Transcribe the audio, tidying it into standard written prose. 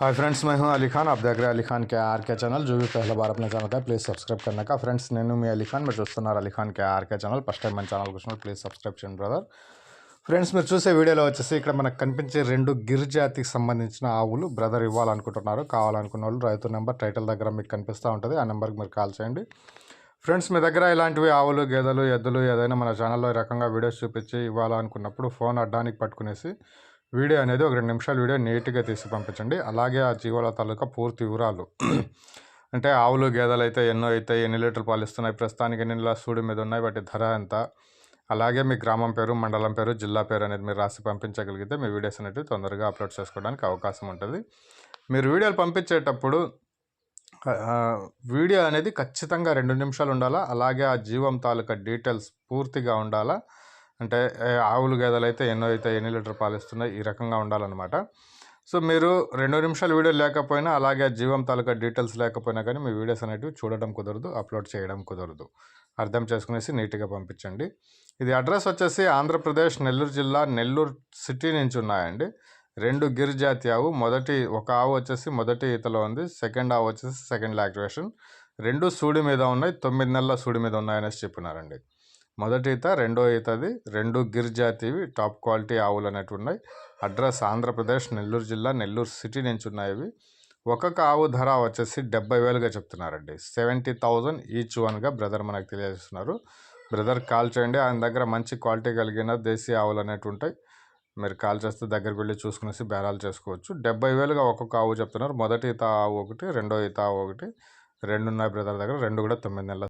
Hi friends, मैं हूं अली खान। आप देख रहे हैं अली खान के आर के चैनल। जो भी पहला बार अपने ఛానల్ का ప్లీజ్ సబ్స్క్రైబ్ करने का। ఫ్రెండ్స్, నేను మీ అలీ ఖాన్, మీరు చూస్తున్నారు అలీ ఖాన్ के R K channel. First time మన ఛానల్కి వచ్చినప్పుడు ప్లీజ్ సబ్స్క్రైబ్ చేయండి బ్రదర్. ఫ్రెండ్స్, మీరు చూసే వీడియోలో వచ్చేసి ఇక్కడ మనకు కనిపించే 2 గిర్ జాతికి సంబంధించిన ఆవులు బ్రదర్ ఇవ్వాలనుకుంటున్నారు. కావాలనుకున్న వాళ్ళు రైతు నెంబర్ టైటిల్ దగ్గర మీకు కనిపిస్తూ ఉంటుంది, ఆ నెంబర్కి మీరు కాల్ చేయండి. ఫ్రెండ్స్, మీ దగ్గర ఇలాంటివి ఆవులు, గేదెలు, ఎద్దులు ఏదైనా మన ఛానల్లో ఈ రకంగా వీడియోస్ చూపించి ఇవ్వాలనుకున్నప్పుడు ఫోన్ అడ్డానికి పట్టుకునేసి వీడియో అనేది ఒక 2 నిమిషాల వీడియో నీట్గా తీసి పంపించండి. అలాగే ఆ జీవాల తాలూకా పూర్తి వివరాలు, అంటే ఆవులు, గేదెలు అయితే ఎన్నో అవుతాయి, ఎన్ని లీటర్లు పాలు ఇస్తున్నాయి, ప్రస్తుతానికి ఎన్ని నెలల సూడి మీద ఉన్నాయి, వాటి ధర ఎంత, అలాగే మీ గ్రామం పేరు, మండలం పేరు, జిల్లా పేరు అనేది మీరు రాసి పంపించగలిగితే మీ వీడియోస్ అనేవి తొందరగా అప్లోడ్ చేసుకోవడానికి అవకాశం ఉంటుంది. మీరు వీడియోలు పంపించేటప్పుడు వీడియో అనేది ఖచ్చితంగా 2 నిమిషాలు ఉండాలా. అలాగే ఆ జీవం తాలూకా డీటెయిల్స్ పూర్తిగా ఉండాలా. అంటే ఆవులు, గేదెలు అయితే ఎన్నో అయితే ఎన్ని లీటర్ పాలు ఇస్తున్నాయి, ఈ రకంగా ఉండాలన్నమాట. సో మీరు 2 నిమిషాల వీడియో లేకపోయినా, అలాగే జీవం తాలూకా డీటెయిల్స్ లేకపోయినా కానీ మీ వీడియోస్ అనేవి చూడడం కుదరదు, అప్లోడ్ చేయడం కుదరదు. అర్థం చేసుకునేసి నీట్గా పంపించండి. ఇది అడ్రస్ వచ్చేసి ఆంధ్రప్రదేశ్ నెల్లూరు జిల్లా నెల్లూరు సిటీ నుంచి ఉన్నాయండి. 2 గిర్ జాతి ఆవు. ఒక ఆవు వచ్చేసి మొదటి ఈతలో ఉంది, సెకండ్ ఆవు వచ్చేసి సెకండ్ లాక్టివేషన్. 2 సూడి మీద ఉన్నాయి, 9 నెలల సూడి మీద ఉన్నాయనేసి చెప్పినారండి. మొదటి ఈత, రెండో ఈతది. 2 గిర్ జాతివి, టాప్ క్వాలిటీ ఆవులు అనేవి ఉన్నాయి. అడ్రస్ ఆంధ్రప్రదేశ్ నెల్లూరు జిల్లా నెల్లూరు సిటీ నుంచి ఉన్నాయి ఇవి. ఒక్కొక్క ఆవు ధర వచ్చేసి 70,000గా చెప్తున్నారండి. 70,000 ఈచ్ వన్గా బ్రదర్ మనకు తెలియజేస్తున్నారు. బ్రదర్ కాల్ చేయండి, ఆయన దగ్గర మంచి క్వాలిటీ కలిగిన దేశీ ఆవులు అనేవి ఉంటాయి. మీరు కాల్ చేస్తే దగ్గరికి వెళ్ళి చూసుకునేసి బేరాలు చేసుకోవచ్చు. 70,000గా ఒక్కొక్క ఆవు చెప్తున్నారు. మొదటి ఈత ఆవు ఒకటి, రెండో ఈత ఆవు ఒకటి, 2 ఉన్నాయి బ్రదర్ దగ్గర. 2 కూడా 9 నెలల